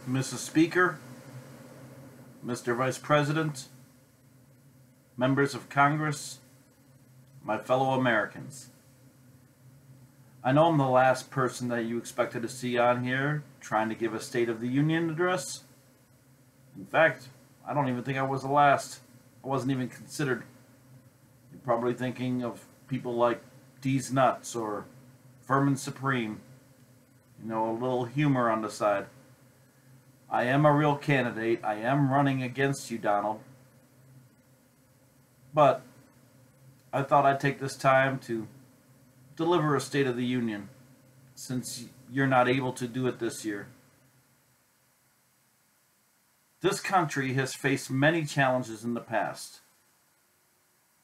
Mrs. Speaker, Mr. Vice President, members of Congress, my fellow Americans. I know I'm the last person that you expected to see on here trying to give a State of the Union address. In fact, I don't even think I was the last. I wasn't even considered. You're probably thinking of people like D's Nuts or Vermin Supreme. You know, a little humor on the side. I am a real candidate. I am running against you, Donald. But I thought I'd take this time to deliver a State of the Union, since you're not able to do it this year. This country has faced many challenges in the past,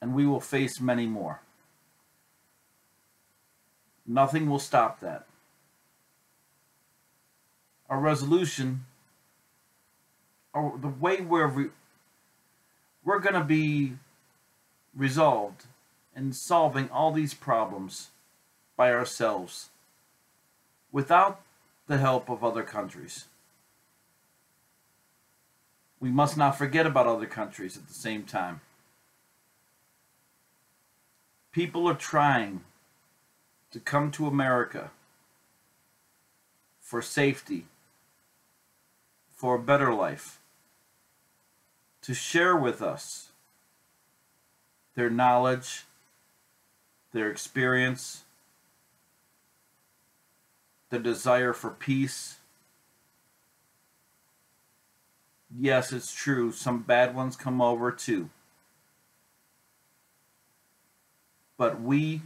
and we will face many more. Nothing will stop that. Our resolution, or the way we're going to be resolved in solving all these problems by ourselves, without the help of other countries. We must not forget about other countries at the same time. People are trying to come to America for safety, for a better life, to share with us their knowledge, their experience, their desire for peace. Yes, it's true, some bad ones come over too. But we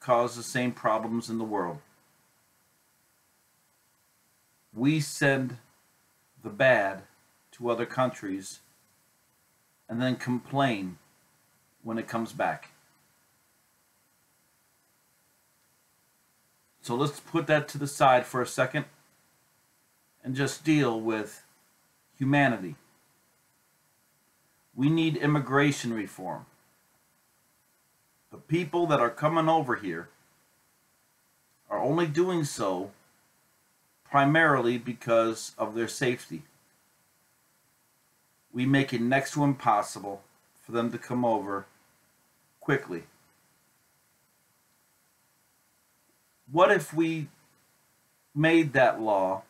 cause the same problems in the world. We send the bad to other countries and then complain when it comes back. So let's put that to the side for a second and just deal with humanity. We need immigration reform. The people that are coming over here are only doing so primarily because of their safety. We make it next to impossible for them to come over quickly. What if we made that law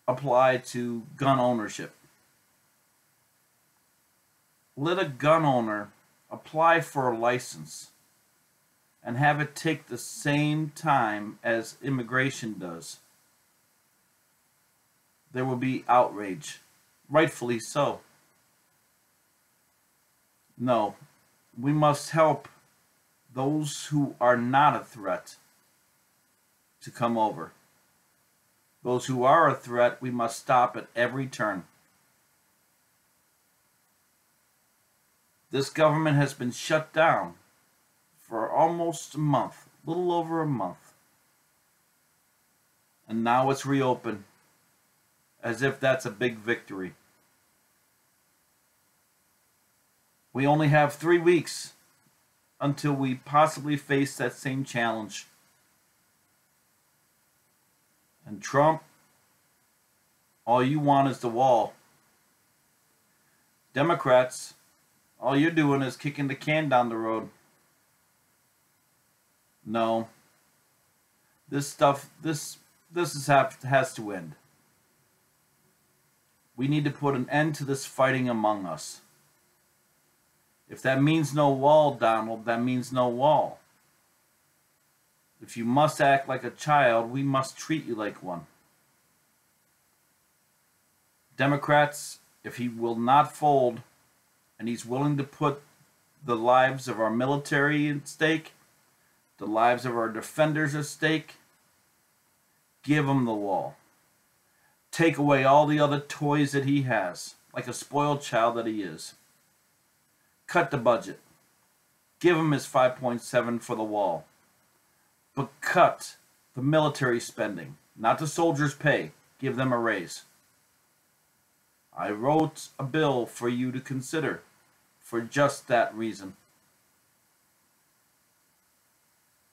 apply to gun ownership? Let a gun owner apply for a license and have it take the same time as immigration does. There will be outrage, rightfully so. No, we must help those who are not a threat to come over. Those who are a threat, we must stop at every turn. This government has been shut down for almost a month, a little over a month. And now it's reopened, as if that's a big victory. We only have 3 weeks until we possibly face that same challenge. And Trump, all you want is the wall. Democrats, all you're doing is kicking the can down the road. No. This stuff, this has to end. We need to put an end to this fighting among us. If that means no wall, Donald, that means no wall. If you must act like a child, we must treat you like one. Democrats, if he will not fold, and he's willing to put the lives of our military at stake, the lives of our defenders at stake, give him the wall. Take away all the other toys that he has, like a spoiled child that he is. Cut the budget. Give him his 5.7 for the wall. But cut the military spending, not the soldiers' pay. Give them a raise. I wrote a bill for you to consider for just that reason.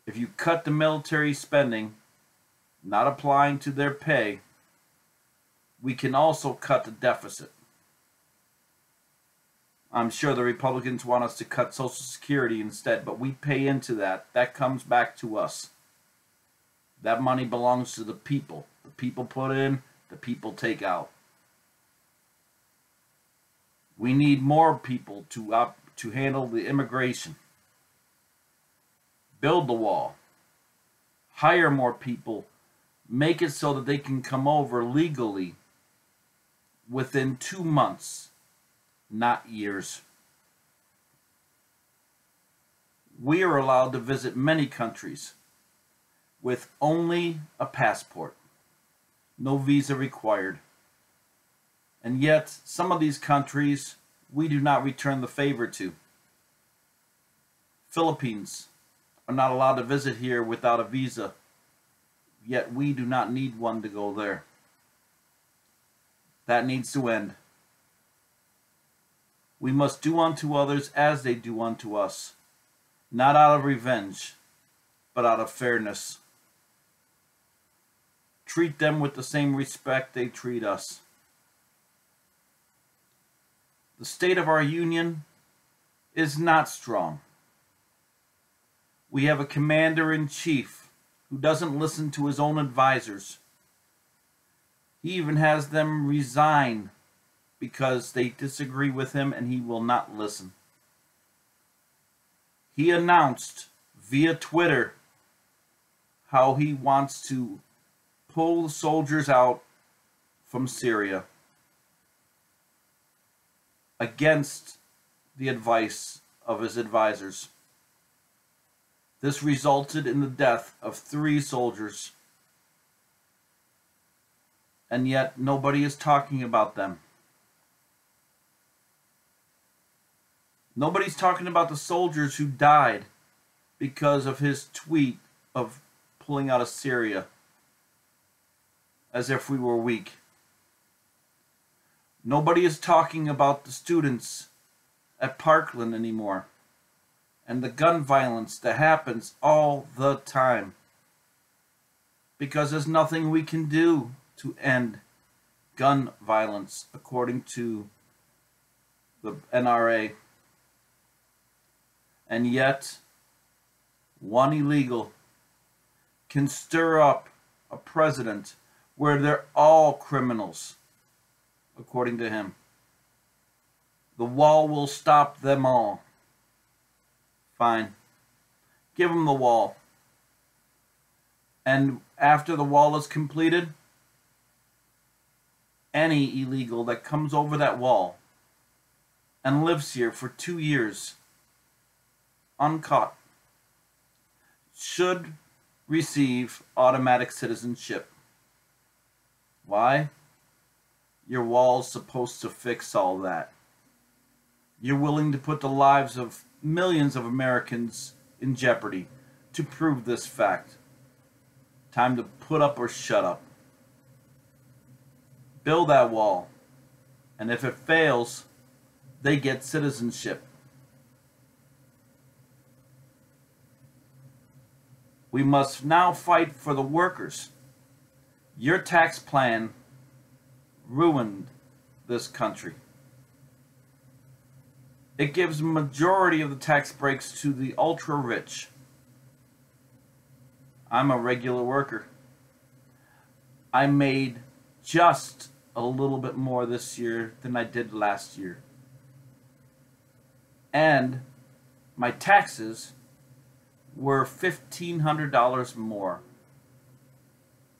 If you cut the military spending, not applying to their pay, we can also cut the deficit. I'm sure the Republicans want us to cut Social Security instead, but we pay into that. That comes back to us. That money belongs to the people. The people put in, the people take out. We need more people to handle the immigration. Build the wall. Hire more people. Make it so that they can come over legally within 2 months, not years. We are allowed to visit many countries with only a passport, no visa required. And yet, some of these countries we do not return the favor to. Philippines are not allowed to visit here without a visa, yet we do not need one to go there. That needs to end. We must do unto others as they do unto us, not out of revenge, but out of fairness. Treat them with the same respect they treat us. The state of our union is not strong. We have a commander-in-chief who doesn't listen to his own advisors. He even has them resign because they disagree with him and he will not listen. He announced via Twitter how he wants to pull the soldiers out from Syria against the advice of his advisors. This resulted in the death of 3 soldiers. And yet nobody is talking about them. Nobody's talking about the soldiers who died because of his tweet of pulling out of Syria, as if we were weak. Nobody is talking about the students at Parkland anymore and the gun violence that happens all the time, because there's nothing we can do to end gun violence, according to the NRA. And yet, one illegal can stir up a president where they're all criminals, according to him. The wall will stop them all. Fine. Give them the wall. And after the wall is completed, any illegal that comes over that wall and lives here for 2 years, uncaught, should receive automatic citizenship. Why? Your wall's supposed to fix all that. You're willing to put the lives of millions of Americans in jeopardy to prove this fact. Time to put up or shut up. Build that wall. And if it fails, they get citizenship. We must now fight for the workers. Your tax plan ruined this country. It gives a majority of the tax breaks to the ultra-rich. I'm a regular worker. I made just a little bit more this year than I did last year. And my taxes were $1,500 more.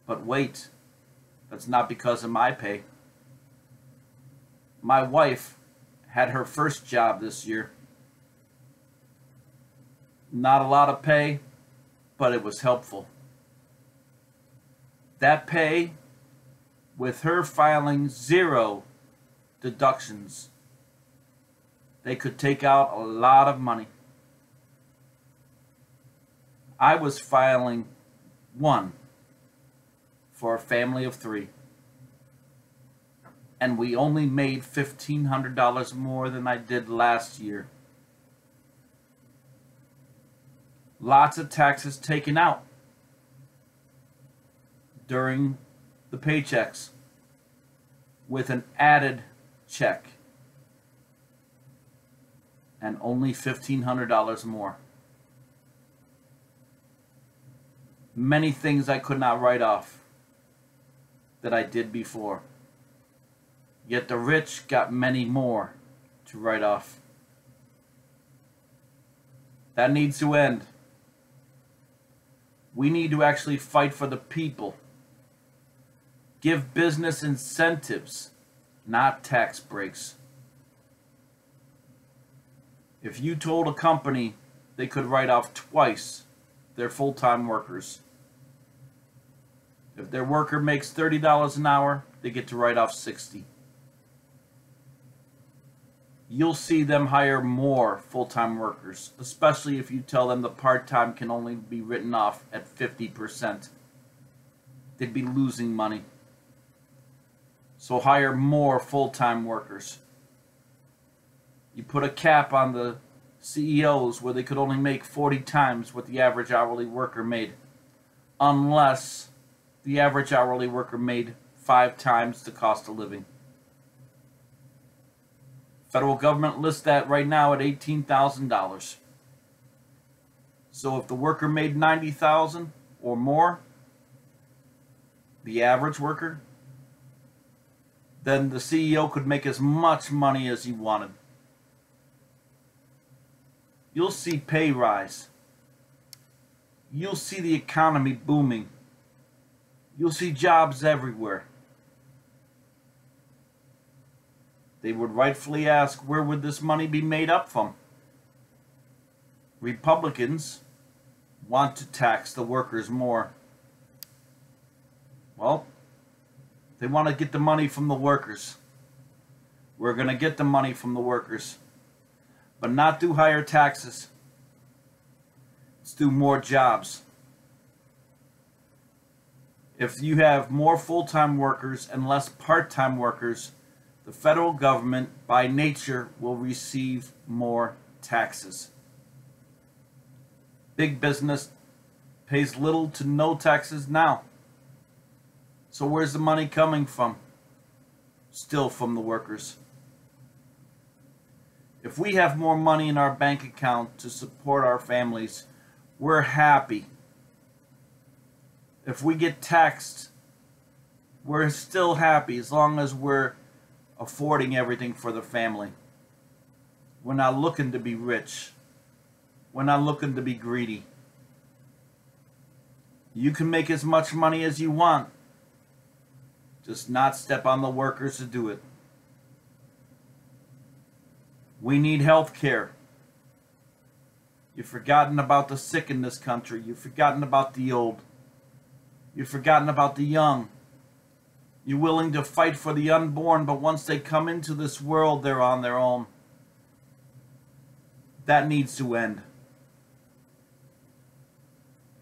But wait, that's not because of my pay. My wife had her first job this year. Not a lot of pay, but it was helpful. That pay, with her filing 0 deductions, they could take out a lot of money. I was filing 1 for a family of 3. And we only made $1,500 more than I did last year. Lots of taxes taken out during the paychecks. with an added check and only $1,500 more. Many things I could not write off that I did before. Yet the rich got many more to write off. That needs to end. We need to actually fight for the people. Give business incentives, not tax breaks. If you told a company they could write off twice their full-time workers, if their worker makes $30 an hour, they get to write off $60. You'll see them hire more full-time workers, especially if you tell them the part-time can only be written off at 50%. They'd be losing money. So hire more full-time workers. You put a cap on the CEOs where they could only make 40 times what the average hourly worker made, unless the average hourly worker made 5 times the cost of living. Federal government lists that right now at $18,000. So if the worker made $90,000 or more, the average worker, then the CEO could make as much money as he wanted. You'll see pay rise. You'll see the economy booming. You'll see jobs everywhere. They would rightfully ask, where would this money be made up from? Republicans want to tax the workers more. Well, they want to get the money from the workers. We're going to get the money from the workers, but not through higher taxes. It's through more jobs. If you have more full-time workers and less part-time workers, the federal government, by nature, will receive more taxes. Big business pays little to no taxes now. So where's the money coming from? Still from the workers. If we have more money in our bank account to support our families, we're happy. If we get taxed, we're still happy as long as we're affording everything for the family. We're not looking to be rich. We're not looking to be greedy. You can make as much money as you want. Just not step on the workers to do it. We need health care. You've forgotten about the sick in this country. You've forgotten about the old. You've forgotten about the young. You're willing to fight for the unborn, but once they come into this world, they're on their own. That needs to end.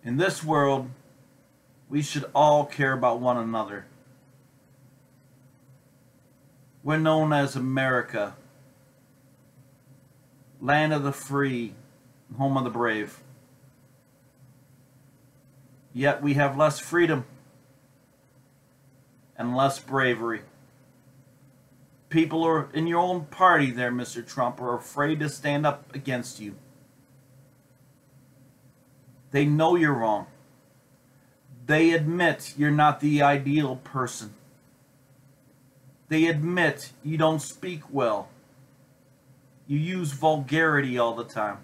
In this world, we should all care about one another. We're known as America, land of the free, home of the brave. Yet we have less freedom and less bravery. People are in your own party there, Mr. Trump, are afraid to stand up against you. They know you're wrong. They admit you're not the ideal person. They admit you don't speak well. You use vulgarity all the time.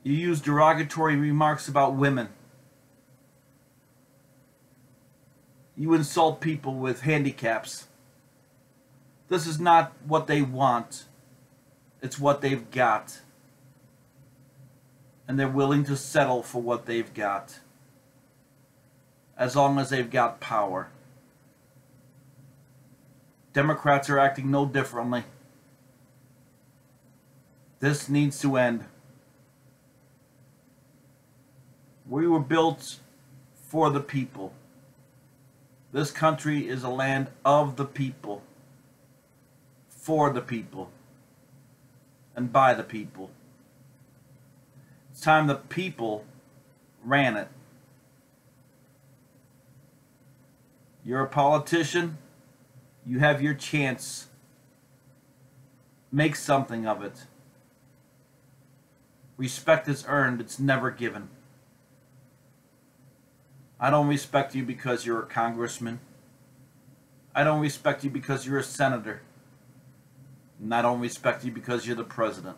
You use derogatory remarks about women. You insult people with handicaps. This is not what they want. It's what they've got. And they're willing to settle for what they've got, as long as they've got power. Democrats are acting no differently. This needs to end. We were built for the people. This country is a land of the people, for the people, and by the people. It's time the people ran it. You're a politician, You have your chance. Make something of it. Respect is earned, it's never given. I don't respect you because you're a congressman. I don't respect you because you're a senator. And I don't respect you because you're the president.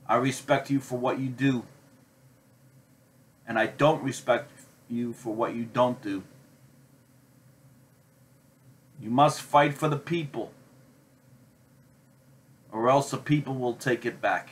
I respect you for what you do. And I don't respect you for what you don't do. You must fight for the people, or else the people will take it back.